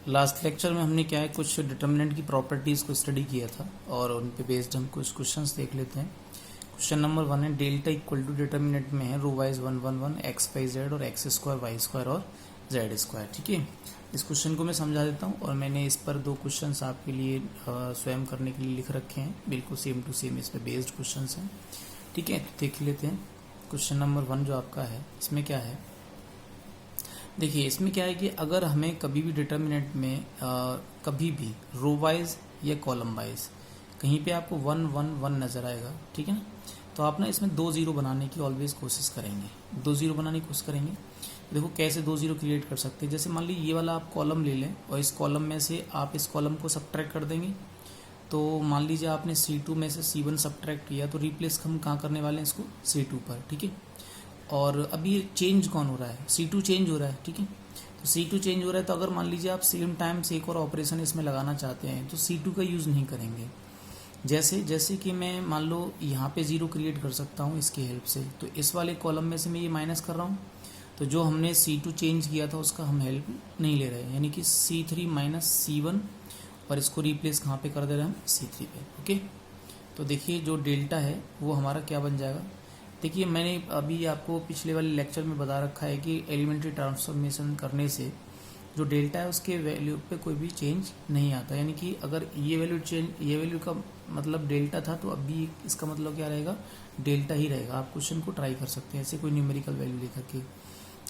Last lecture में हमने क्या है कुछ डिटर्मिनेंट की प्रॉपर्टीज़ को स्टडी किया था और उन पे बेस्ड हम कुछ क्वेश्चंस देख लेते हैं। क्वेश्चन नंबर 1 है डेल्टा इक्वल टू डिटर्मिनेंट में है row wise 1 1 1 x y z और एक्स स्क्वायर वाई स्क्वायर और जेड स्क्वायर। ठीक है, इस क्वेश्चन को मैं समझा देता हूँ और मैंने इस पर 2 क्वेश्चंस आपके लिए स्वयं करने के लिए लिख रखे हैं, बिल्कुल सेम टू सेम इस पर बेस्ड क्वेश्चंस हैं। ठीक है, तो देख लेते हैं क्वेश्चन नंबर 1 जो आपका है इसमें क्या है। देखिए इसमें क्या है कि अगर हमें कभी भी डिटर्मिनेंट में कभी भी रो वाइज या कॉलम वाइज कहीं पे आपको 1 1 1 नज़र आएगा, ठीक है ना, तो आप ना इसमें 2 0 बनाने की ऑलवेज कोशिश करेंगे, 2 0 बनाने की कोशिश करेंगे। देखो कैसे 2 0 क्रिएट कर सकते हैं। जैसे मान लीजिए ये वाला आप कॉलम ले लें और इस कॉलम में से आप इस कॉलम को सब्ट्रैक्ट कर देंगे। तो मान लीजिए आपने C2 में से C1 सब्ट्रैक्ट किया तो रिप्लेस हम कहाँ करने वाले हैं इसको C2 पर। ठीक है, और अभी चेंज कौन हो रहा है, C2 चेंज हो रहा है। ठीक है, तो C2 चेंज हो रहा है तो अगर मान लीजिए आप सेम टाइम से एक और ऑपरेशन इसमें लगाना चाहते हैं तो C2 का यूज़ नहीं करेंगे। जैसे कि मैं मान लो यहाँ पे 0 क्रिएट कर सकता हूँ इसकी हेल्प से, तो इस वाले कॉलम में से मैं ये माइनस कर रहा हूँ, तो जो हमने C2 चेंज किया था उसका हम हेल्प नहीं ले रहे हैं, यानी कि C3 माइनस C1 और इसको रिप्लेस कहाँ पे कर दे रहे हैं हम C3 पे। ओके, तो देखिए जो डेल्टा है वो हमारा क्या बन जाएगा। देखिए मैंने अभी आपको पिछले वाले लेक्चर में बता रखा है कि एलिमेंट्री ट्रांसफॉर्मेशन करने से जो डेल्टा है उसके वैल्यू पे कोई भी चेंज नहीं आता, यानी कि अगर ये वैल्यू का मतलब डेल्टा था तो अभी इसका मतलब क्या रहेगा, डेल्टा ही रहेगा। आप क्वेश्चन को ट्राई कर सकते हैं ऐसे कोई न्यूमेरिकल वैल्यू लेकर के।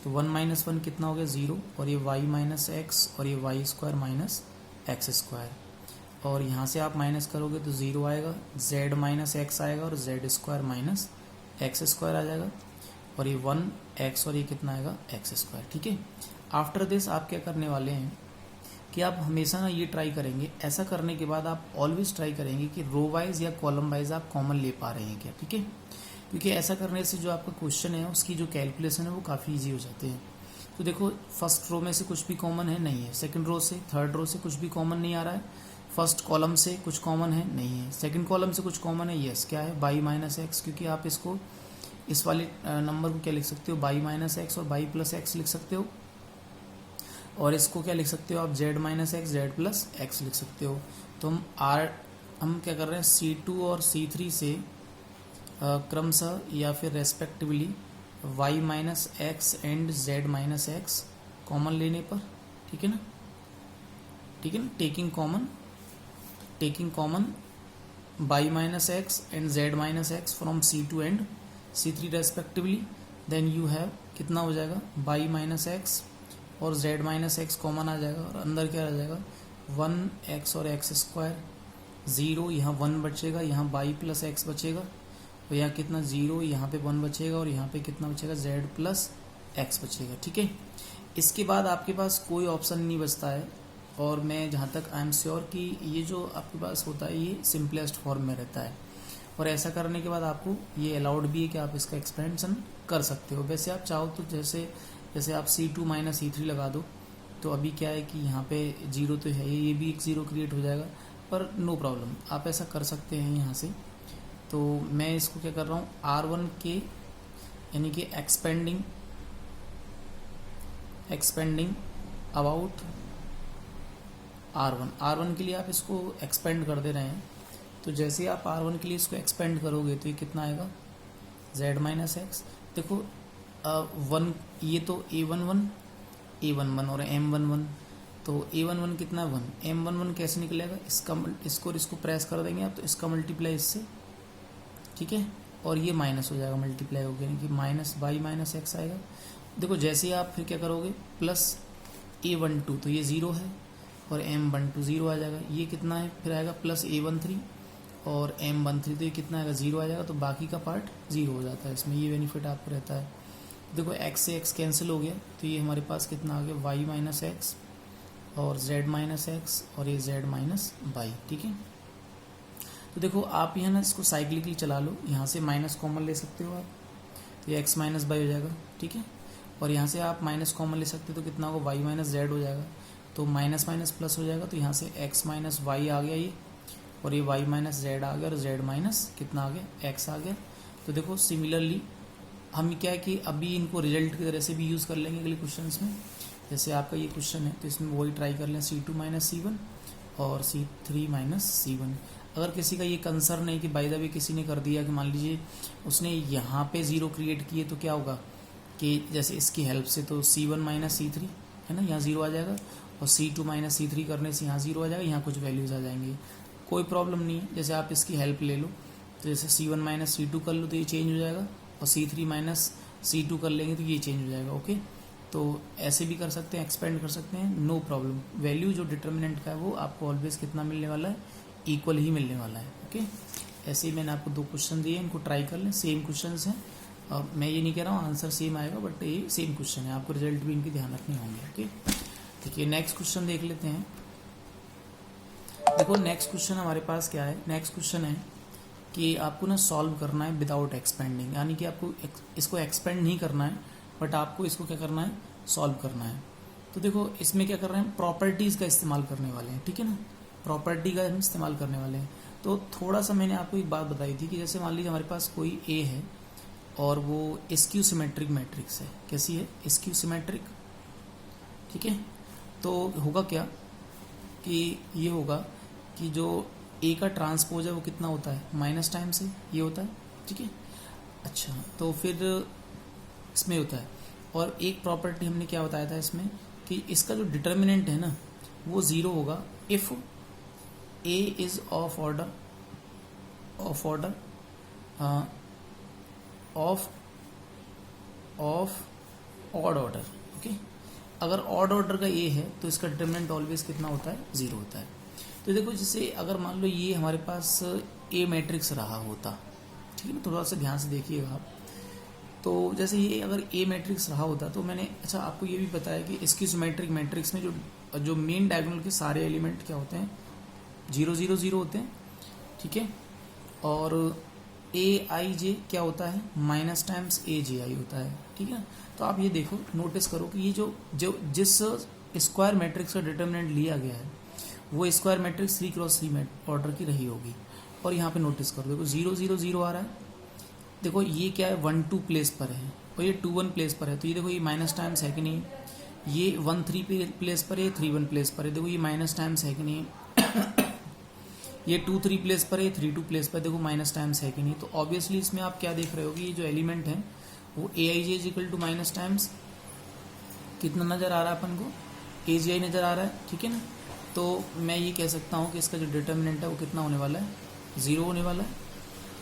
तो 1 माइनस 1 कितना हो गया 0, और ये y माइनस एक्स और ये y square minus x square, और यहाँ से आप माइनस करोगे तो 0 आएगा, z माइनस एक्स आएगा और z square minus x square आ जाएगा, और ये 1x और ये कितना आएगा एक्स स्क्वायर। ठीक है, आफ्टर दिस आप क्या करने वाले हैं कि आप हमेशा ना ये ट्राई करेंगे, ऐसा करने के बाद आप ऑलवेज ट्राई करेंगे कि रो वाइज या कॉलम वाइज आप कॉमन ले पा रहे हैं क्या। ठीक है, क्योंकि ऐसा करने से जो आपका क्वेश्चन है उसकी जो कैलकुलेशन है वो काफ़ी ईजी हो जाते हैं। तो देखो फर्स्ट रो में से कुछ भी कॉमन है नहीं है, सेकंड रो से थर्ड रो से कुछ भी कॉमन नहीं आ रहा है, फर्स्ट कॉलम से कुछ कॉमन है नहीं है, सेकंड कॉलम से कुछ कॉमन है यस, क्या है बाई माइनस एक्स, क्योंकि आप इसको इस वाले नंबर को क्या लिख सकते हो बाई माइनस एक्स और बाई प्लस एक्स लिख सकते हो, और इसको क्या लिख सकते हो आप Z minus x Z plus x लिख सकते हो। तो हम क्या कर रहे हैं C2 और C3 से क्रमशः या फिर respectively y minus x and z minus x common लेने पर, ठीक है ना, ठीक है ना, taking common y minus x and z minus x from C2 and C3 respectively, then you have कितना हो जाएगा y माइनस एक्स और z माइनस एक्स कॉमन आ जाएगा, और अंदर क्या आ जाएगा 1x और एक्स स्क्वायर, 0 यहाँ 1 बचेगा, यहाँ y प्लस एक्स बचेगा, तो यहाँ कितना 0, यहाँ पे 1 बचेगा और यहाँ पे कितना बचेगा z प्लस एक्स बचेगा। ठीक है, इसके बाद आपके पास कोई ऑप्शन नहीं बचता है, और मैं जहाँ तक आई एम श्योर कि ये जो आपके पास होता है ये सिंपलेस्ट फॉर्म में रहता है, और ऐसा करने के बाद आपको ये अलाउड भी है कि आप इसका एक्सपेंशन कर सकते हो। वैसे आप चाहो तो जैसे आप C2 माइनस C3 लगा दो, तो अभी क्या है कि यहाँ पे 0 तो है, ये भी एक 0 क्रिएट हो जाएगा, पर नो प्रॉब्लम आप ऐसा कर सकते हैं यहाँ से। तो मैं इसको क्या कर रहा हूँ R1 के यानी कि एक्सपेंडिंग अबाउट R1 के लिए आप इसको एक्सपेंड कर दे रहे हैं। तो जैसे आप R1 के लिए इसको एक्सपेंड करोगे तो ये कितना आएगा z माइनस एक्स। देखो 1 ये तो A11 और M11, तो A11 कितना 1, M11 कैसे निकलेगा, इसको प्रेस कर देंगे आप तो इसका मल्टीप्लाई इससे, ठीक है, और ये माइनस हो जाएगा, मल्टीप्लाई हो गया, यानी कि माइनस बाई माइनस एक्स आएगा। देखो जैसे ही आप फिर क्या करोगे प्लस A12 तो ये 0 है और M12 0 आ जाएगा, ये कितना है फिर आएगा प्लस A13 और M13 तो ये कितना आएगा 0 आ जाएगा, तो बाकी का पार्ट 0 हो जाता है, इसमें ये बेनिफिट आपको रहता है। देखो x से x कैंसिल हो गया तो ये हमारे पास कितना आ गया y माइनस एक्स और z माइनस एक्स और ये z माइनस बाई। ठीक है, तो देखो आप यहाँ ना इसको साइक्लिकली चला लो, यहाँ से माइनस कॉमन ले सकते हो आप, तो ये x माइनस बाई हो जाएगा। ठीक है, और यहाँ से आप माइनस कॉमन ले सकते हो तो कितना होगा y माइनस जेड हो जाएगा, तो माइनस माइनस प्लस हो जाएगा, तो यहाँ से x माइनस वाई आ गया ये, और ये y माइनस जेड आ गया और z माइनस कितना आ गया x आ गया। तो देखो सिमिलरली हम क्या है कि अभी इनको रिजल्ट की तरह से भी यूज़ कर लेंगे अगले क्वेश्चंस में, जैसे आपका ये क्वेश्चन है तो इसमें वही ट्राई कर लें, C2 माइनस C1 और C3 माइनस C1। अगर किसी का ये कंसर्न है कि बाय द वे किसी ने कर दिया कि मान लीजिए उसने यहाँ पे 0 क्रिएट किए तो क्या होगा कि जैसे इसकी हेल्प से तो C1 माइनस C3 है ना, यहाँ 0 आ जाएगा, और C2 माइनस C3 करने से यहाँ 0 आ जाएगा, यहाँ कुछ वैल्यूज़ आ जाएंगी, कोई प्रॉब्लम नहीं है। जैसे आप इसकी हेल्प ले लो तो जैसे C1 माइनस C2 कर लो तो ये चेंज हो जाएगा, और C3 माइनस C2 कर लेंगे तो ये चेंज हो जाएगा। ओके, तो ऐसे भी कर सकते हैं, एक्सपेंड कर सकते हैं, नो प्रॉब्लम। वैल्यू जो डिटर्मिनेंट का है वो आपको ऑलवेज कितना मिलने वाला है, इक्वल ही मिलने वाला है। ओके, ऐसे ही मैंने आपको 2 क्वेश्चन दिए, इनको ट्राई कर लें, सेम क्वेश्चन हैं। और मैं ये नहीं कह रहा हूँ आंसर सेम आएगा, बट ये सेम क्वेश्चन है, आपको रिजल्ट भी इनके ध्यान रखने होंगे। ओके, देखिए नेक्स्ट क्वेश्चन देख लेते हैं। देखो नेक्स्ट क्वेश्चन हमारे पास क्या है, नेक्स्ट क्वेश्चन है कि आपको ना सॉल्व करना है विदाउट एक्सपेंडिंग, यानी कि आपको इसको एक्सपेंड नहीं करना है, बट आपको इसको क्या करना है, सॉल्व करना है। तो देखो इसमें क्या कर रहे हैं, प्रॉपर्टीज़ का इस्तेमाल करने वाले हैं, ठीक है ना, प्रॉपर्टी का हम इस्तेमाल करने वाले हैं। तो थोड़ा सा मैंने आपको एक बात बताई थी कि जैसे मान लीजिए हमारे पास कोई ए है और वो स्क्यू सिमेट्रिक मैट्रिक्स है। कैसी है, स्क्यू सिमेट्रिक, ठीक है। तो होगा क्या कि ये होगा कि जो ए का ट्रांसपोज है वो कितना होता है, माइनस टाइम से ये होता है, ठीक है। अच्छा, तो फिर इसमें होता है, और एक प्रॉपर्टी हमने क्या बताया था इसमें कि इसका जो डिटर्मिनेंट है ना वो 0 होगा if A is of order of odd order. Okay, अगर ऑड ऑर्डर का ए है तो इसका डिटर्मिनेंट ऑलवेज कितना होता है, 0 होता है। तो देखो जैसे अगर मान लो ये हमारे पास ए मैट्रिक्स रहा होता, ठीक है ना, थोड़ा सा ध्यान से देखिएगा आप। तो जैसे ये अगर ए मैट्रिक्स रहा होता तो मैंने अच्छा आपको ये भी बताया कि इसकी सिमेट्रिक मैट्रिक्स में जो मेन डायगोनल के सारे एलिमेंट क्या होते हैं, 0 0 0 होते हैं, ठीक है। और ए आई जे क्या होता है, माइनस टाइम्स ए जे आई होता है, ठीक है। तो आप ये देखो, नोटिस करो कि ये जो जिस स्क्वायर मैट्रिक्स का डिटर्मिनेंट लिया गया है वो स्क्वायर मैट्रिक्स 3x3 ऑर्डर की रही होगी। और यहाँ पे नोटिस करो, देखो 0 0 0 आ रहा है, देखो ये क्या है 1 2 प्लेस पर है और ये 2 1 प्लेस पर है, तो ये देखो ये माइनस टाइम्स है कि नहीं, ये 1 3 प्लेस पर है, 3 1 प्लेस पर है, देखो ये माइनस टाइम्स है कि नहीं, ये 2 3 प्लेस पर है, 3 2 प्लेस पर, देखो माइनस टाइम्स है कि नहीं। तो ऑब्वियसली इसमें आप क्या देख रहे हो कि ये जो एलिमेंट है वो a i j is equal to minus times कितना नज़र आ रहा है अपन को, ए जी आई नज़र आ रहा है, ठीक है ना। तो मैं ये कह सकता हूँ कि इसका जो डिटर्मिनेंट है वो कितना होने वाला है, 0 होने वाला है।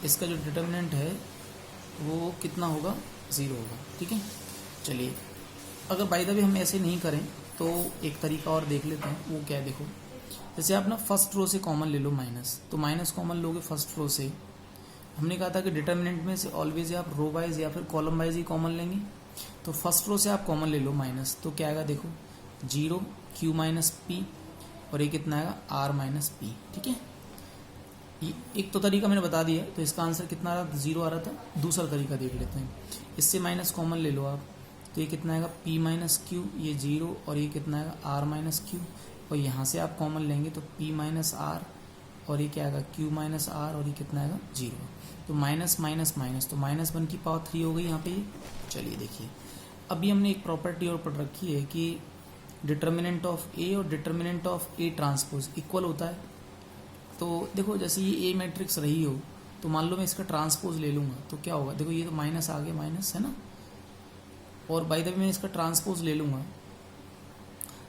इसका जो डिटर्मिनेंट है वो कितना होगा, 0 होगा, ठीक है। चलिए, अगर बाय द वे हम ऐसे नहीं करें तो एक तरीका और देख लेते हैं, वो क्या है, देखो जैसे आप ना फर्स्ट रो से कॉमन ले लो माइनस, तो माइनस कॉमन लोगे फर्स्ट रो से। हमने कहा था कि डिटर्मिनेंट में से ऑलवेज आप रो वाइज या फिर कॉलम वाइज ही कॉमन लेंगे, तो फर्स्ट रो से आप कॉमन ले लो माइनस, तो क्या आएगा, देखो 0 Q माइनस पी और ये कितना आएगा R माइनस पी, ठीक है। एक तो तरीका मैंने बता दिया, तो इसका आंसर कितना आ रहा था, 0 आ रहा था। दूसरा तरीका देख लेते हैं, इससे माइनस कॉमन ले लो आप, तो ये कितना आएगा P माइनस क्यू, ये 0, और ये कितना आएगा R माइनस क्यू, और यहाँ से आप कॉमन लेंगे तो P माइनस R, और ये क्या आएगा Q माइनस R, और ये कितना आएगा 0। तो माइनस माइनस माइनस, तो -1 की पावर 3 हो गई यहाँ पे ये। चलिए देखिए, अभी हमने एक प्रॉपर्टी और पढ़ रखी है कि डिटर्मिनेंट ऑफ ए और determinant of A transpose equal होता है। तो देखो जैसे ये ए मैट्रिक्स रही हो तो मान लो मैं इसका ट्रांसपोज ले लूँगा तो क्या होगा, देखो ये तो माइनस आ गया, माइनस है ना, और बाय द वे मैं इसका ट्रांसपोज ले लूँगा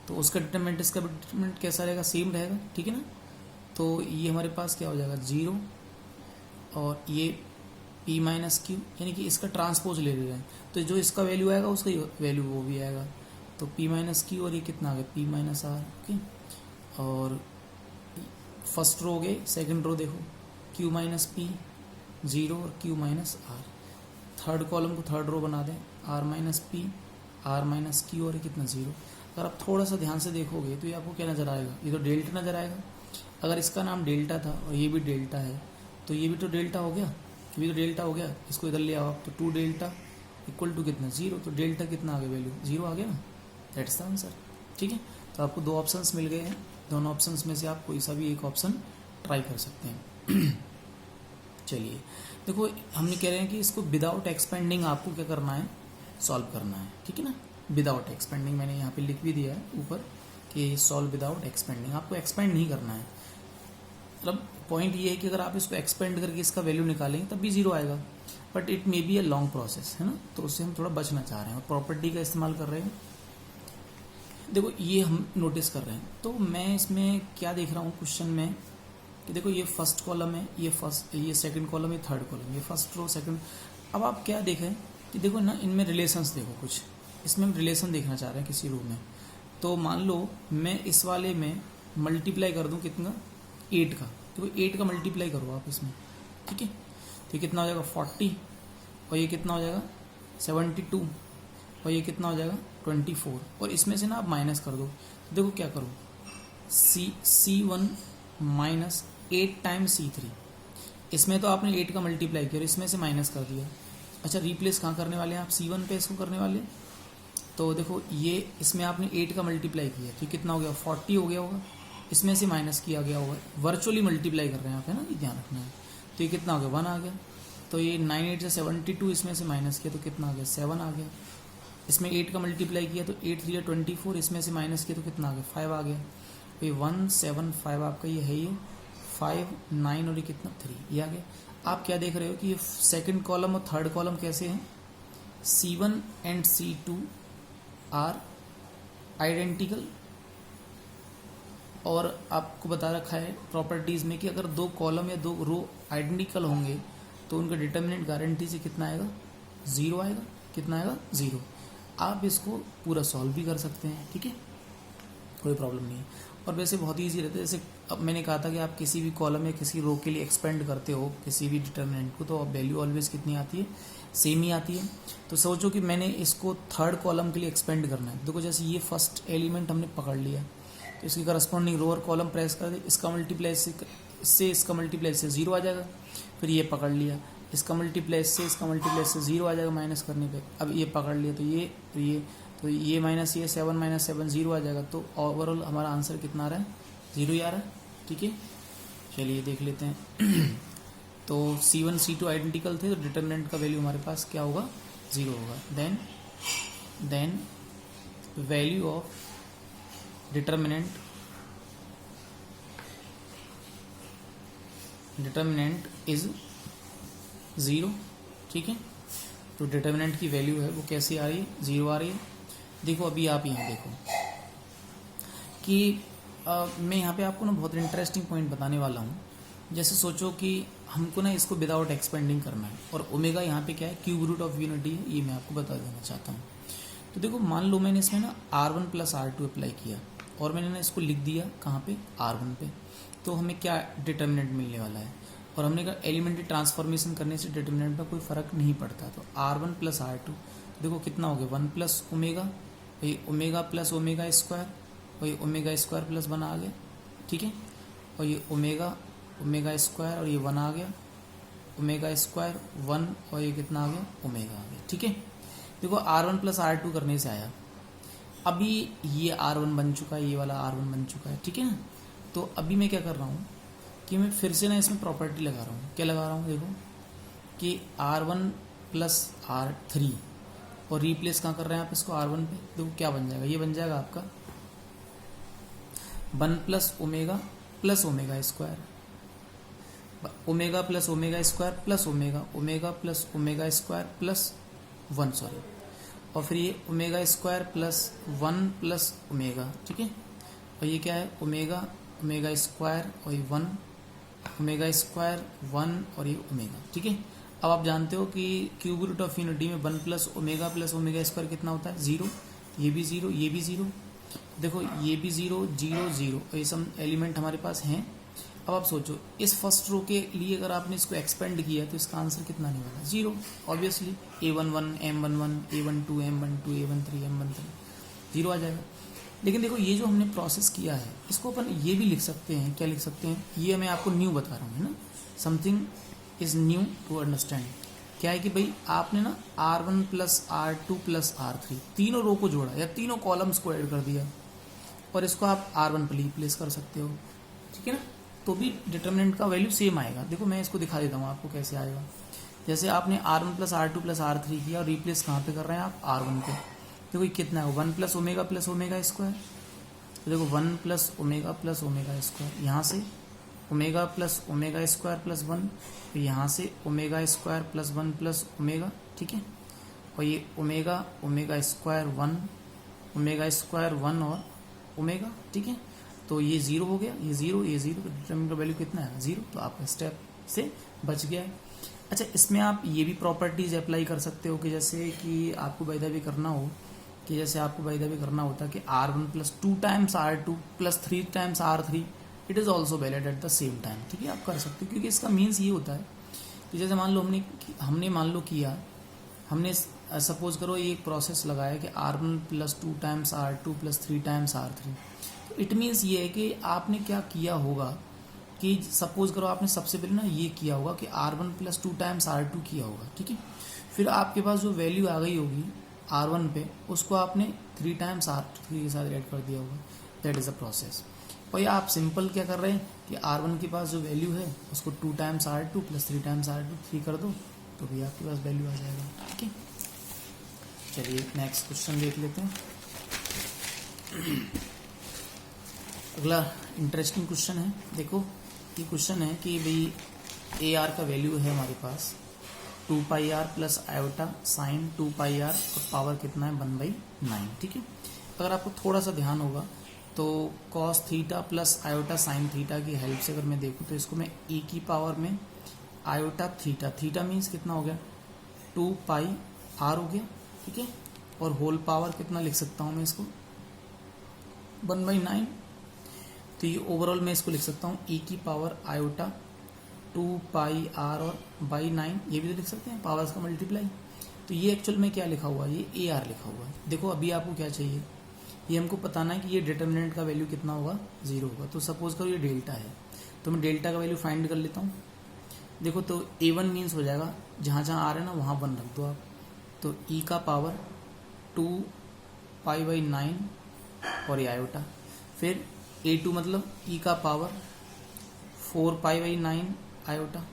तो उसका डिटर्मिनेंट इसका डिटर्मिनेंट कैसा रहेगा, सेम रहेगा, ठीक है ना। तो ये हमारे पास क्या हो जाएगा, 0, और ये P माइनस क्यू, यानी कि इसका ट्रांसपोज ले रहे हैं, तो जो इसका वैल्यू आएगा उसका वैल्यू वो भी आएगा, तो P माइनस क्यू, और ये कितना आ गया P माइनस R, ओके। और फर्स्ट रो हो गए, सेकेंड रो देखो Q माइनस पी 0 और Q minus R, third column को थर्ड रो बना दें, R minus P, R minus Q, और ये कितना 0। अगर आप थोड़ा सा ध्यान से देखोगे तो ये आपको क्या नज़र आएगा, ये तो डेल्टा नज़र आएगा। अगर इसका नाम डेल्टा था और ये भी डेल्टा है तो ये भी तो डेल्टा हो गया, ये भी तो डेल्टा हो गया, इसको इधर ले आओ आप, तो 2 डेल्टा इक्वल टू कितना, 0, तो डेल्टा कितना आ गया, वैल्यू 0 आ गया ना, दैट्स द आंसर, ठीक है। तो आपको 2 ऑप्शंस मिल गए हैं, दोनों ऑप्शंस में से आप कोई सा भी एक ऑप्शन ट्राई कर सकते हैं। चलिए देखो, हमने कह रहे हैं कि इसको विदाउट एक्सपेंडिंग आपको क्या करना है, सॉल्व करना है, ठीक है ना। विदाउट एक्सपेंडिंग, मैंने यहाँ पे लिख भी दिया है ऊपर कि सॉल्व विदाउट एक्सपेंडिंग। आपको एक्सपेंड नहीं करना है, मतलब पॉइंट ये है कि अगर आप इसको एक्सपेंड करके इसका वैल्यू निकालेंगे तब भी जीरो आएगा, but it may be a long process, है ना, तो उससे हम थोड़ा बचना चाह रहे हैं और प्रॉपर्टी का इस्तेमाल कर रहे हैं। देखो ये हम नोटिस कर रहे हैं, तो मैं इसमें क्या देख रहा हूँ क्वेश्चन में कि देखो ये फर्स्ट कॉलम है, ये सेकंड कॉलम, ये थर्ड कॉलम, ये फर्स्ट रो सेकंड। अब आप क्या देखें कि देखो ना इनमें रिलेशंस देखो, कुछ इसमें हम रिलेशन देखना चाह रहे हैं किसी रो में। तो मान लो मैं इस वाले में मल्टीप्लाई कर दूं कितना, 8 का, तो 8 का मल्टीप्लाई करो आप इसमें, ठीक है, तो ये कितना हो जाएगा 40, और ये कितना हो जाएगा 72, और ये कितना हो जाएगा 24, और इसमें से ना आप माइनस कर दो। तो देखो क्या करो, C1 माइनस 8 टाइम्स C3, इसमें तो आपने 8 का मल्टीप्लाई किया और इसमें से माइनस कर दिया। अच्छा रिप्लेस कहाँ करने वाले हैं आप, C1 पे इसको करने वाले, तो देखो ये इसमें आपने 8 का मल्टीप्लाई किया तो कितना हो गया 40 हो गया होगा, इसमें से माइनस किया गया होगा, वर्चुअली मल्टीप्लाई कर रहे हैं आप, है ना, ये ध्यान रखना है। तो ये कितना हो गया 1 आ गया, तो ये 9 8 से 72, इसमें से माइनस किया तो कितना आ गया 7 आ गया, इसमें 8 का मल्टीप्लाई किया तो 8 3 24, इसमें से माइनस किया तो कितना आ गया 5 आ गया। तो ये 1 7 5 आपका ये है, ये 5 9 और ये कितना 3, ये आ गया। आप क्या देख रहे हो कि ये सेकंड कॉलम और थर्ड कॉलम कैसे हैं, C1 and C2 are identical, और आपको बता रखा है प्रॉपर्टीज में कि अगर दो कॉलम या दो रो आइडेंटिकल होंगे तो उनका डिटर्मिनेंट गारंटी से कितना आएगा 0 आएगा, कितना आएगा 0। आप इसको पूरा सॉल्व भी कर सकते हैं, ठीक है, कोई प्रॉब्लम नहीं है। और वैसे बहुत ईजी रहता है, जैसे अब मैंने कहा था कि आप किसी भी कॉलम या किसी रो के लिए एक्सपेंड करते हो किसी भी डिटर्मिनेंट को, तो वैल्यू ऑलवेज कितनी आती है, सेम ही आती है। तो सोचो कि मैंने इसको थर्ड कॉलम के लिए एक्सपेंड करना है, देखो जैसे ये फर्स्ट एलिमेंट हमने पकड़ लिया, तो इसकी करस्पॉन्डिंग रो और कॉलम प्रेस कर दे, इसका मल्टीप्लाई इससे इसका मल्टीप्लाई से 0 आ जाएगा, फिर ये पकड़ लिया, इसका मल्टीप्लाई से इसका मल्टीप्लाई से 0 आ जाएगा माइनस करने पे, अब ये पकड़ लिया तो ये माइनस ये 7 माइनस 7 0 आ जाएगा। तो ओवरऑल हमारा आंसर कितना आ रहा है 0 ही आ रहा है, ठीक है। चलिए देख लेते हैं तो C1 C2 आइडेंटिकल थे तो डिटर्मिनेंट का वैल्यू हमारे पास क्या होगा 0 होगा। Then value of determinant is 0, ठीक है। तो डिटर्मिनेंट की वैल्यू है वो कैसी आ रही है 0 आ रही है। देखो अभी आप यहाँ देखो कि मैं यहाँ पे आपको ना बहुत इंटरेस्टिंग पॉइंट बताने वाला हूँ। जैसे सोचो कि हमको ना इसको विदाउट एक्सपेंडिंग करना है और ओमेगा यहाँ पे क्या है क्यूब रूट ऑफ यूनिटी है, ये मैं आपको बता देना चाहता हूँ। तो देखो मान लो मैंने इसमें ना R1 प्लस R2 अप्लाई किया और मैंने ना इसको लिख दिया कहाँ पे R1 पे, तो हमें क्या डिटर्मिनेंट मिलने वाला है। और हमने कहा एलिमेंट्री ट्रांसफॉर्मेशन करने से डिटर्मिनेंट में कोई फ़र्क नहीं पड़ता। तो R1 प्लस R2 देखो कितना हो गया 1 प्लस ओमेगा, वही ओमेगा प्लस ओमेगा स्क्वायर, वही ओमेगा स्क्वायर प्लस 1 आ गया, ठीक है। और ये ओमेगा स्क्वायर और ये 1 आ गया, ओमेगा स्क्वायर 1 और ये कितना आ गया ओमेगा आ गया, ठीक है। देखो R1 प्लस R2 करने से आया, अभी ये R1 बन चुका है, ये वाला R1 बन चुका है, ठीक है ना। तो अभी मैं क्या कर रहा हूँ कि मैं फिर से ना इसमें प्रॉपर्टी लगा रहा हूँ। क्या लगा रहा हूँ देखो कि R1 प्लस R3 और रिप्लेस कहाँ कर रहे हैं आप इसको R1 पे, देखो क्या बन जाएगा, ये बन जाएगा आपका 1 plus omega square, omega plus omega square plus omega plus omega square plus 1 sorry, और फिर ये omega square plus 1 plus omega, ठीक है। और ये क्या है ओमेगा स्क्वायर और ये 1 ओमेगा स्क्वायर 1 और ये ओमेगा, ठीक है। अब आप जानते हो कि क्यूब रूट ऑफ यूनिटी में 1 प्लस ओमेगा स्क्वायर कितना होता है 0, ये भी 0 ये भी 0, देखो ये भी 0 0 0 और ये सब एलिमेंट हमारे पास हैं। अब आप सोचो इस फर्स्ट रो के लिए अगर आपने इसको एक्सपेंड किया तो इसका आंसर कितना नहीं वाला 0, obviously A11 M11 A12 M12 A13 M13 0 आ जाएगा। लेकिन देखो ये जो हमने प्रोसेस किया है इसको अपन ये भी लिख सकते हैं, क्या लिख सकते हैं, ये मैं आपको न्यू बता रहा हूँ, है ना, something is new to understand. क्या है कि भाई आपने ना R1 plus R2 plus R3 तीनों रो को जोड़ा या तीनों कॉलम्स को ऐड कर दिया और इसको आप R1 पर रिप्लेस कर सकते हो, ठीक है ना, तो भी डिटर्मिनेंट का वैल्यू सेम आएगा। देखो मैं इसको दिखा देता हूँ आपको कैसे आएगा। जैसे आपने R1 plus R2 plus R3 किया और रिप्लेस कहाँ पे कर रहे हैं आप R1 पे, देखो ये कितना है, 1 प्लस ओमेगा स्क्वायर। तो देखो 1 प्लस ओमेगा स्क्वायर, यहाँ से omega plus omega square plus 1, तो यहाँ से omega square plus 1 plus omega, ठीक है। और ये ओमेगा स्क्वायर 1, ओमेगा स्क्वायर 1 और ओमेगा, ठीक है। तो ये 0 हो गया, ये 0 तो डिटरमिनेंट का वैल्यू कितना है 0, तो आपका स्टेप से बच गया है। अच्छा, इसमें आप ये भी प्रॉपर्टीज अप्लाई कर सकते हो कि जैसे कि आपको बाय द वे करना हो कि जैसे आपको बाय द वे करना होता कि R1 plus 2 times R2 plus 3 times R3 it is also valid at the same time, ठीक है। आप कर सकते हो क्योंकि इसका मीन्स ये होता है कि जैसे मान लो हमने मान लो किया, हमने सपोज करो ये एक प्रोसेस लगाया कि R1 plus 2 times R2 plus 3 times R3, तो इट मीन्स ये है कि आपने क्या किया होगा कि सपोज करो आपने सबसे पहले ना ये किया होगा कि R1 प्लस 2 टाइम्स R2 किया होगा, ठीक है। फिर आपके पास जो वैल्यू आ गई होगी R1 पे, उसको आपने 3 टाइम्स R3 के साथ ऐड कर दिया होगा, दैट इज़ अ प्रोसेस। और ये आप सिंपल क्या कर रहे हैं कि R1 के पास जो वैल्यू है उसको 2 times R2 plus 3 times R2 3 कर दो, तो भी आपके पास वैल्यू आ जाएगा, ठीक है। चलिए नेक्स्ट क्वेश्चन देख लेते हैं। अगला इंटरेस्टिंग क्वेश्चन है, देखो ये क्वेश्चन है कि भाई AR का वैल्यू है हमारे पास 2 pi r plus iota sine 2 pi r और पावर कितना है 1/9, ठीक है। अगर आपको थोड़ा सा ध्यान होगा तो cos theta plus iota sine theta की हेल्प से अगर मैं देखूँ तो इसको मैं e की पावर में आयोटा थीटा मीन्स कितना हो गया 2 पाई आर हो गया, ठीक है। और होल पावर कितना लिख सकता हूँ मैं इसको 1/9, तो ये ओवरऑल मैं इसको लिख सकता हूँ e की पावर आयोटा 2 पाई आर और बाई 9, ये भी तो लिख सकते हैं पावर्स का मल्टीप्लाई। तो ये एक्चुअल में क्या लिखा हुआ है, ये AR लिखा हुआ है। देखो अभी आपको क्या चाहिए, ये हमको बताना है कि ये डिटर्मिनेंट का वैल्यू कितना होगा 0 होगा। तो सपोज करो ये डेल्टा है, तो मैं डेल्टा का वैल्यू फाइंड कर लेता हूँ। देखो तो A1 मीन्स हो जाएगा जहाँ जहाँ R है ना वहाँ 1 रख दो आप, तो e का पावर 2 पाई 9 और ये आयोटा। फिर A2 मतलब e का पावर 4 पाई 9 आयोटा,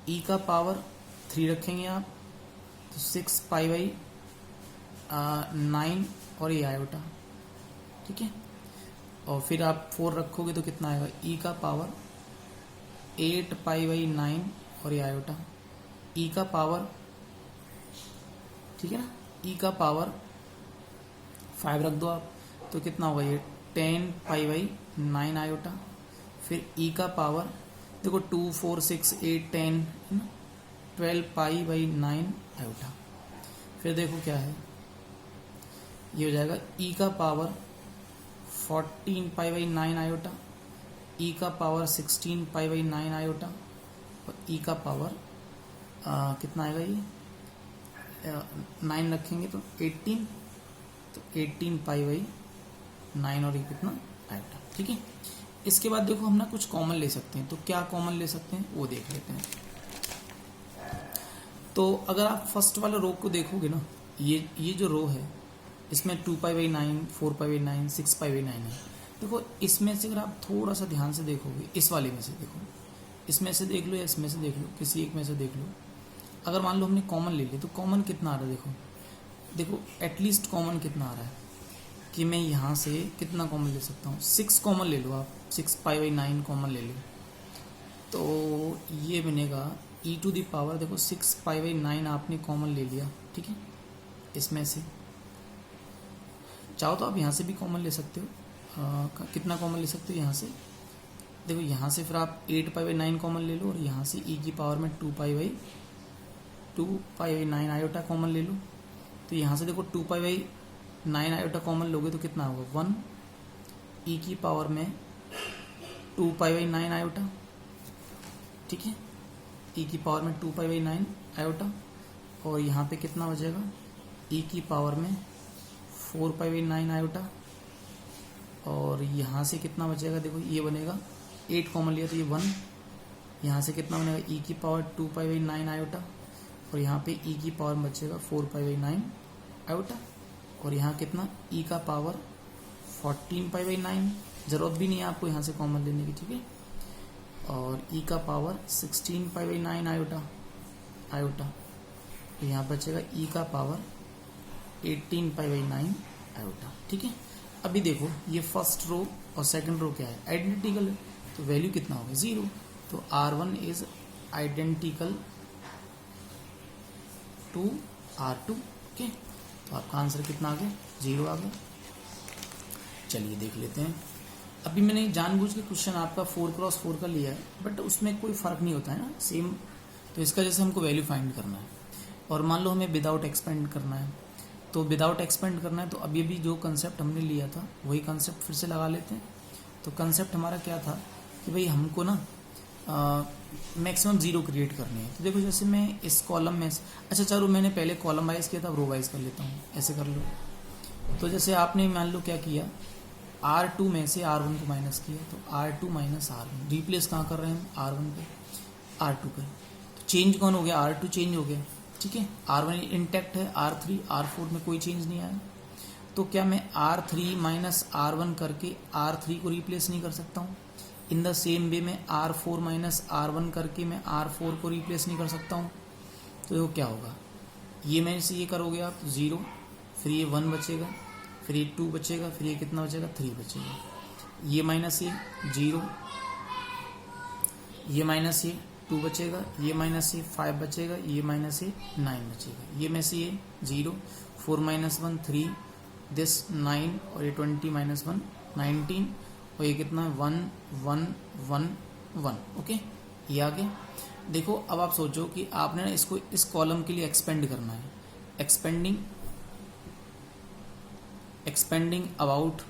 e का पावर 3 रखेंगे आप तो 6 पाई 9 और ये आयोटा, ठीक है। और फिर आप 4 रखोगे तो कितना आएगा e का पावर 8 पाई 9 और ये आयोटा, e का पावर, ठीक है ना, e का पावर 5 रख दो आप तो कितना होगा ये 10 पाई 9 आयोटा। फिर e का पावर देखो 2 4 6 8 10 12 पाई 9 आयोटा। फिर देखो क्या है, ये हो जाएगा e का पावर 14 पाई 9 आयोटा, e का पावर 16 पाई 9 आयोटा और e का पावर कितना आएगा ये 9 रखेंगे तो 18, तो 18 पाई 9 और ये कितना आयोटा, ठीक है। इसके बाद देखो हम ना कुछ कॉमन ले सकते हैं, तो क्या कॉमन ले सकते हैं वो देख लेते हैं। तो अगर आप फर्स्ट वाला रो को देखोगे ना, ये जो रो है इसमें 2 पाई 9 4 पाई 9 6 पाई 9 है। देखो इसमें से अगर आप थोड़ा सा ध्यान से देखोगे, इस वाले में से देखो, इसमें से देख लो या इसमें से देख लो, किसी एक में से देख लो। अगर मान लो हमने कॉमन ले लिया तो कॉमन कितना आ रहा है, देखो एटलीस्ट कॉमन कितना आ रहा है कि मैं यहाँ से कितना कॉमन ले सकता हूँ 6 कॉमन ले लो आप, 6 पाई 9 कॉमन ले लो तो ये बनेगा e टू दी पावर, देखो 6 पाई 9 आपने कॉमन ले लिया, ठीक है। इसमें से चाहो तो आप यहाँ से भी कॉमन ले सकते हो, कितना कॉमन ले सकते हो यहाँ से, देखो यहाँ से फिर आप 8 पाई 9 कॉमन ले लो और यहाँ से e की पावर में 2 पाई 9 आयोटा कॉमन ले लो। तो यहाँ से देखो 2 पाई 9 आयोटा कॉमन लोगे तो कितना होगा 1 e की पावर में 2 पाई 9 आयोटा, ठीक है, e की पावर में 2 पाई 9 आयोटा। और यहाँ पे कितना बचेगा e की पावर में 4 पाई 9 आयोटा। और यहाँ से कितना बचेगा, देखो ये बनेगा 8 कॉमन लिया तो ये 1, यहाँ से कितना बनेगा e की पावर 2 पाई 9 आयोटा और यहाँ पे e की पावर बचेगा 4 पाई 9 आयोटा। और यहाँ कितना e का पावर 14 पाई 9, ज़रूरत भी नहीं है आपको यहाँ से कॉमन लेने की, ठीक है। और e का पावर 16 पाई 9 आयोटा। तो यहाँ बचेगा e का पावर 18 पाई बाई 9 आयोटा। ठीक है, अभी देखो ये फर्स्ट रो और सेकंड रो क्या है, आइडेंटिकल है, तो वैल्यू कितना होगा 0। तो R1 is identical to R2। Okay, तो आपका आंसर कितना आ गया, 0 आ गया। चलिए देख लेते हैं। अभी मैंने जानबूझ के क्वेश्चन आपका 4x4 का लिया है, बट उसमें कोई फर्क नहीं होता है ना, सेम। तो इसका जैसे हमको वैल्यू फाइंड करना है, और मान लो हमें विदाउट एक्सपेंड करना है, तो विदाउट एक्सपेंड करना है तो अभी भी जो कंसेप्ट हमने लिया था वही कंसेप्ट फिर से लगा लेते हैं। तो कंसेप्ट हमारा क्या था कि भाई हमको ना मैक्सिमम 0 क्रिएट करनी है। तो देखो जैसे मैं इस कॉलम में, अच्छा चलो मैंने पहले कॉलम वाइज किया था, अब रो वाइज कर लेता हूँ, ऐसे कर लो। तो जैसे आपने मान लो क्या किया, R2 में से R1 को माइनस किया, तो R2 माइनस R1, रिप्लेस कहाँ कर रहे हैं हम, R1 पे R2 पे। तो चेंज कौन हो गया, R2 चेंज हो गया। ठीक है, R1 इंटैक्ट है, R3 R4 में कोई चेंज नहीं आया। तो क्या मैं R3 माइनस R1 करके R3 को रिप्लेस नहीं कर सकता हूँ? इन द सेम वे में R4 माइनस R1 करके मैं R4 को रिप्लेस नहीं कर सकता हूँ? तो देखो क्या होगा, ये में से ये करोगे आप 0, फिर ये 1 बचेगा, फिर ये 2 बचेगा, फिर ये कितना बचेगा 3 बचेगा, ये माइनस ये 0, ये माइनस ये 2 बचेगा, ये माइनस ये 5 बचेगा, ये माइनस ये 9 बचेगा, ये में से ये 0, 4 माइनस 1 3, दिस 9, और ये 20 माइनस 1 19, और ये कितना 1 1 1 1। ओके, ये आ गया। देखो अब आप सोचो कि आपने ना इसको इस कॉलम के लिए एक्सपेंड करना है, एक्सपेंडिंग अबाउट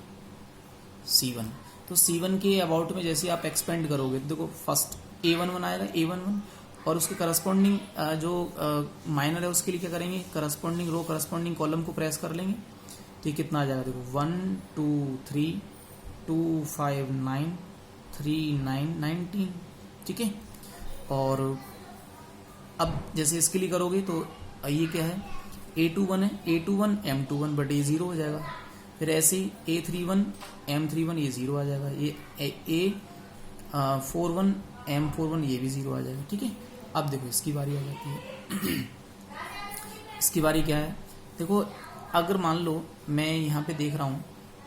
C1। तो C1 के अबाउट में जैसे आप एक्सपेंड करोगे तो देखो फर्स्ट A11 आएगा, A11, और उसके करस्पॉन्डिंग जो माइनर है उसके लिए क्या करेंगे, करस्पॉन्डिंग रो करस्पॉन्डिंग कॉलम को प्रेस कर लेंगे। तो ये कितना आ जाएगा, देखो 1 2 3 2 5 9 3 9 19। ठीक है, और अब जैसे इसके लिए करोगे तो ये क्या है, A21 है, A21 M21 बट ये 0 हो जाएगा। फिर ऐसे ही A31 M31 ये 0 आ जाएगा, ये A41 M41 ये भी 0 आ जाएगा। ठीक है, अब देखो इसकी बारी आ जाती है। इसकी बारी क्या है, देखो अगर मान लो मैं यहाँ पे देख रहा हूँ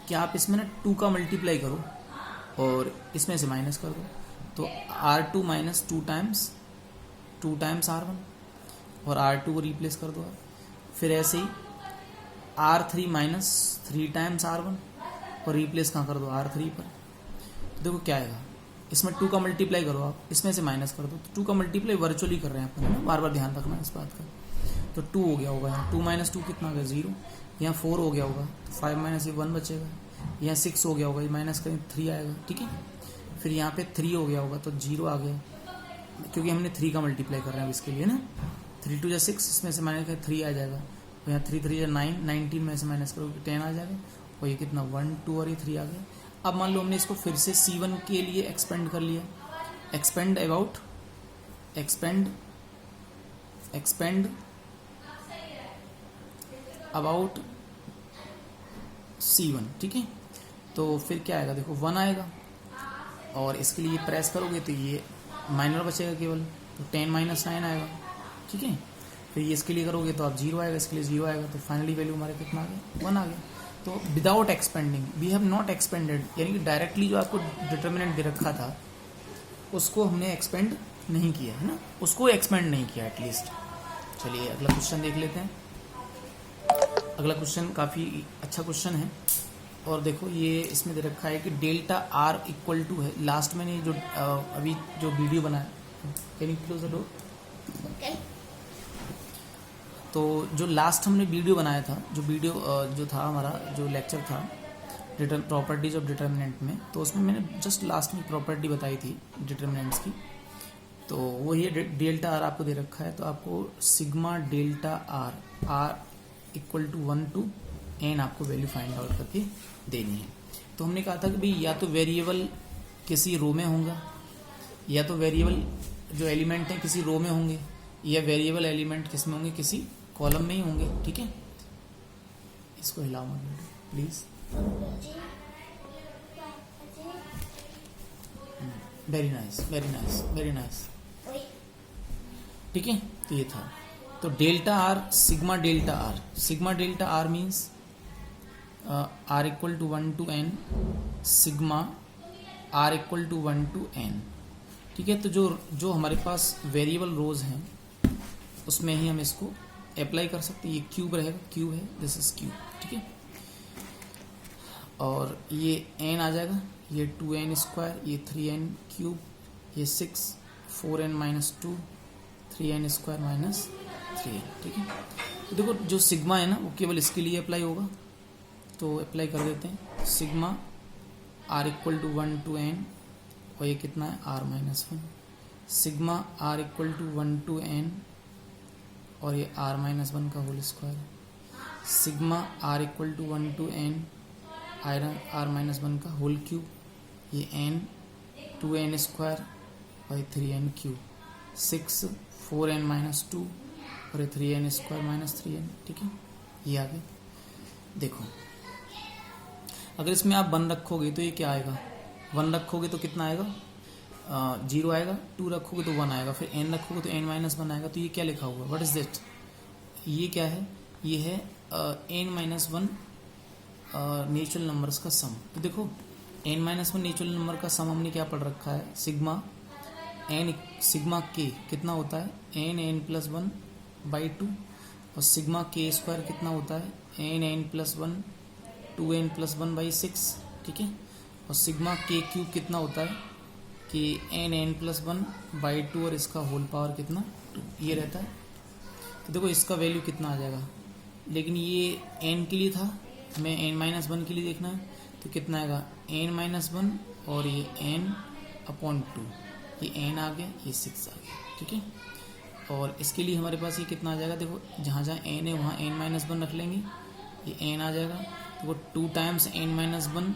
कि आप इसमें ना 2 का मल्टीप्लाई करो और इसमें से माइनस कर दो, तो R2 माइनस 2 टाइम्स R1, और R2 को रिप्लेस कर दो आप। फिर ऐसे ही R3 माइनस 3 टाइम्स R1, और रिप्लेस कहाँ कर दो, R3 पर। तो देखो क्या आएगा, इसमें 2 का मल्टीप्लाई करो आप, इसमें से माइनस कर दो। तो 2 का मल्टीप्लाई वर्चुअली कर रहे हैं अपन, है ना, बार बार ध्यान रखना इस बात का। तो 2 हो गया होगा यहाँ, 2 माइनस 2 कितना आ गया 0। यहाँ 4 हो गया होगा, तो 5 माइनस ये 1 बचेगा। यहाँ 6 हो गया होगा, ये माइनस करें 3 आएगा। ठीक है, फिर यहाँ पे 3 हो गया होगा, तो 0 आ गया, क्योंकि हमने 3 का मल्टीप्लाई कर रहे हैं इसके लिए ना। 3 2 6, इसमें से माइनस करें 3 आ जाएगा, और यहाँ 3 3 9 19 में से माइनस करोगे 10 आ जाएगा, और ये कितना 1 2 और ये 3 आ गया। अब मान लो हमने इसको फिर से C1 के लिए एक्सपेंड कर लिया, एक्सपेंड अबाउट C1। ठीक है, तो फिर क्या आएगा, देखो 1 आएगा, और इसके लिए प्रेस करोगे तो ये माइनर बचेगा केवल, तो 10 माइनस 9 आएगा। ठीक है, फिर ये इसके लिए करोगे तो आप 0 आएगा, इसके लिए 0 आएगा, तो फाइनली वैल्यू हमारे कितना आ गया, 1 आ गया। तो without expanding we have not expanded, यानी कि डायरेक्टली जो आपको डिटर्मिनेंट दे रखा था उसको हमने एक्सपेंड नहीं किया, है ना, उसको एक्सपेंड नहीं किया एटलीस्ट। चलिए अगला क्वेश्चन देख लेते हैं। अगला क्वेश्चन काफ़ी अच्छा क्वेश्चन है, और देखो ये इसमें दे रखा है कि डेल्टा R इक्वल टू है, लास्ट मैंने जो अभी जो वीडियो बनाया, can you close the door. तो जो लास्ट हमने वीडियो बनाया था, जो था हमारा जो लेक्चर था प्रॉपर्टीज ऑफ डिटर्मिनेंट में, तो उसमें मैंने जस्ट लास्ट में प्रॉपर्टी बताई थी डिटर्मिनेंट्स की। तो वो ये डेल्टा R आपको दे रखा है, तो आपको sigma delta R equal to 1 to n आपको वैल्यू फाइंड आउट करके देनी है। तो हमने कहा था कि भाई या तो वेरिएबल किसी रो में होगा, या तो वेरिएबल जो एलिमेंट है किसी रो में होंगे, या वेरिएबल एलिमेंट किस में होंगे, किसी कॉलम में ही होंगे। ठीक है, इसको हिलाओ मत please. Very nice, very nice, very nice. ठीक है, तो ये था। तो delta r sigma delta r means r equal to 1 to n sigma r equal to 1 to n। ठीक है, तो जो हमारे पास वेरिएबल रोज हैं उसमें ही हम इसको अप्लाई कर सकते हैं। ये क्यूब रहेगा, क्यूब है, दिस इज क्यूब। ठीक है, और ये n आ जाएगा, ये 2n स्क्वायर, ये 3n क्यूब, ये 6 4n minus 2 3n square minus 3n। ठीक है, तो देखो जो सिग्मा है ना वो केवल इसके लिए अप्लाई होगा, तो अप्लाई कर देते हैं। Sigma r equal to 1 to n, और ये कितना है r minus 1। Sigma r equal to 1 to n, और ये r माइनस 1 का होल स्क्वायर है। Sigma r equal to 1 to n r minus 1 का होल क्यूब, ये n 2n स्क्वायर और ये 3n क्यूब, 6 4n माइनस 2 और ये 3n स्क्वायर माइनस 3n। ठीक है, ये आ गया। देखो अगर इसमें आप 1 रखोगे तो ये क्या आएगा, 1 रखोगे तो कितना आएगा, 0 आएगा, 2 रखोगे तो 1 आएगा, फिर n रखोगे तो n माइनस 1 आएगा। तो ये क्या लिखा हुआ, व्हाट इज दिट, ये क्या है, ये है n माइनस 1 नेचुरल नंबर्स का सम। तो देखो n माइनस 1 नेचुरल नंबर का सम हमने क्या पढ़ रखा है, सिग्मा k कितना होता है, n प्लस 1 बाई 2, और सिग्मा k स्क्वायर कितना होता है, n plus 1 2n plus 1 by 6। ठीक है, और सिग्मा k क्यूब कितना होता है कि n प्लस 1 बाई 2 और इसका होल पावर कितना 2, ये रहता है। तो देखो इसका वैल्यू कितना आ जाएगा, लेकिन ये n के लिए था, हमें n माइनस 1 के लिए देखना है, तो कितना आएगा n माइनस 1 और ये n अपॉन 2, ये n आ गया, ये 6 आ गया। ठीक है, और इसके लिए हमारे पास ये कितना आ जाएगा, देखो जहाँ जहाँ n है वहाँ n माइनस 1 रख लेंगे, ये n आ जाएगा। तो वो 2 टाइम्स n माइनस 1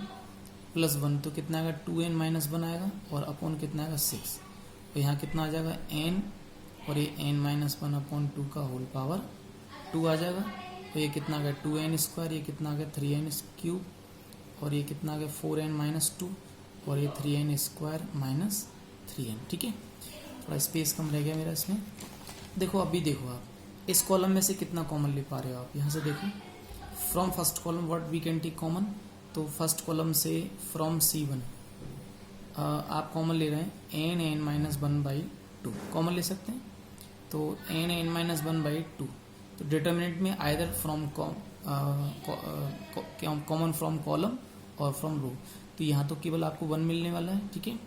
प्लस 1, तो कितना आएगा 2n माइनस 1 आएगा, और अपॉन कितना आएगा 6, तो यहाँ कितना आ जाएगा n, और ये n माइनस 1 अपॉन 2 का होल पावर 2 आ जाएगा। तो ये कितना आ गया 2n स्क्वायर, ये कितना आ गया 3n क्यूब, और ये कितना आ गया 4n माइनस 2, और ये 3n स्क्वायर माइनस 3n। ठीक है, थोड़ा स्पेस कम रह गया मेरा इसमें। देखो अभी देखो आप इस कॉलम में से कितना कॉमन ले पा रहे हो, आप यहाँ से देखो from first column what we can take common, तो फर्स्ट कॉलम से फ्रॉम C1 आप कॉमन ले रहे हैं n माइनस 1 बाई 2 कॉमन ले सकते हैं, तो n माइनस 1 बाई 2। तो डिटर्मिनेंट में either from common from column और फ्रॉम रो, तो यहाँ तो केवल आपको 1 मिलने वाला है। ठीक है,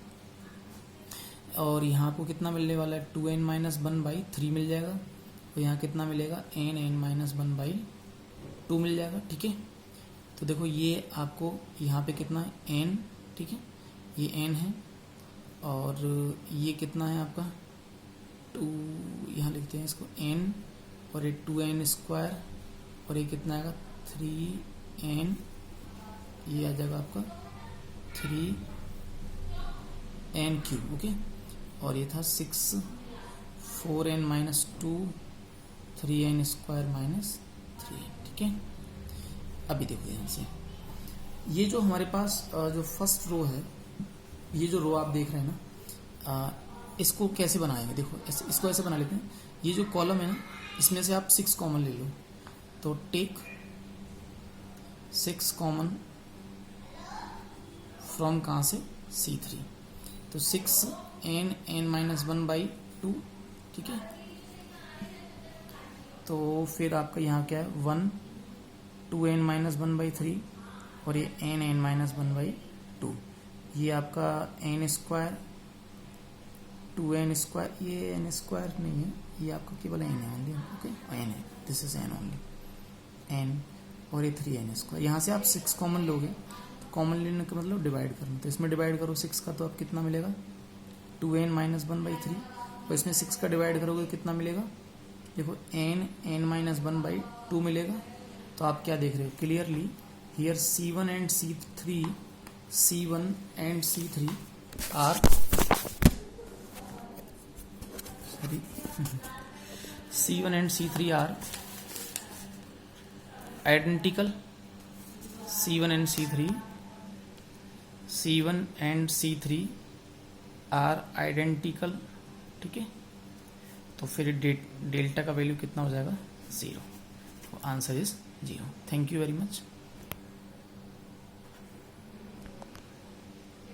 और यहाँ आपको कितना मिलने वाला है 2n माइनस 1 बाई 3 मिल जाएगा, और यहाँ कितना मिलेगा n माइनस 1 बाई 2 मिल जाएगा। ठीक है, तो देखो ये आपको यहाँ पे कितना है n, ठीक है, ये n है, और ये कितना है आपका 2, यहाँ लिखते हैं इसको n, और ये 2n स्क्वायर, और ये कितना आएगा 3n, ये आ जाएगा आपका 3n क्यूब। ओके, और ये था 6 4n minus 2 3n square minus 3n। ठीक है, अभी देखो यहाँ से ये जो हमारे पास जो फर्स्ट रो है, ये जो रो आप देख रहे हैं ना, इसको कैसे बनाएंगे, देखो इसको ऐसे बना लेते हैं। ये जो कॉलम है ना, इसमें से आप 6 कॉमन ले लो, तो टेक 6 कॉमन फ्रॉम कहाँ से C3, तो 6n माइनस 1 बाई 2। ठीक है, तो फिर आपका यहाँ क्या है 1 2n माइनस 1 बाई 3, और ये n माइनस 1 बाई 2, ये आपका n स्क्वायर 2n स्क्वायर, ये n स्क्वायर नहीं है, ये आपका केवल n है ओनली। ओके, n है, this is n only, n, और ये 3n स्क्वायर। यहाँ से आप 6 कॉमन लोगे, तो कॉमन लेने का मतलब डिवाइड करना, तो इसमें डिवाइड करो 6 का, तो आप कितना मिलेगा 2n माइनस 1 बाई 3, और इसमें 6 का डिवाइड करोगे कितना मिलेगा, देखो n माइनस 1 बाई 2 मिलेगा। तो आप क्या देख रहे हो clearly here C1 and C3 are C1 and C3 are identical. C1 and C3 are identical. ठीक है, तो फिर डेल्टा का वैल्यू कितना हो जाएगा 0। तो answer is 0। Thank you very much.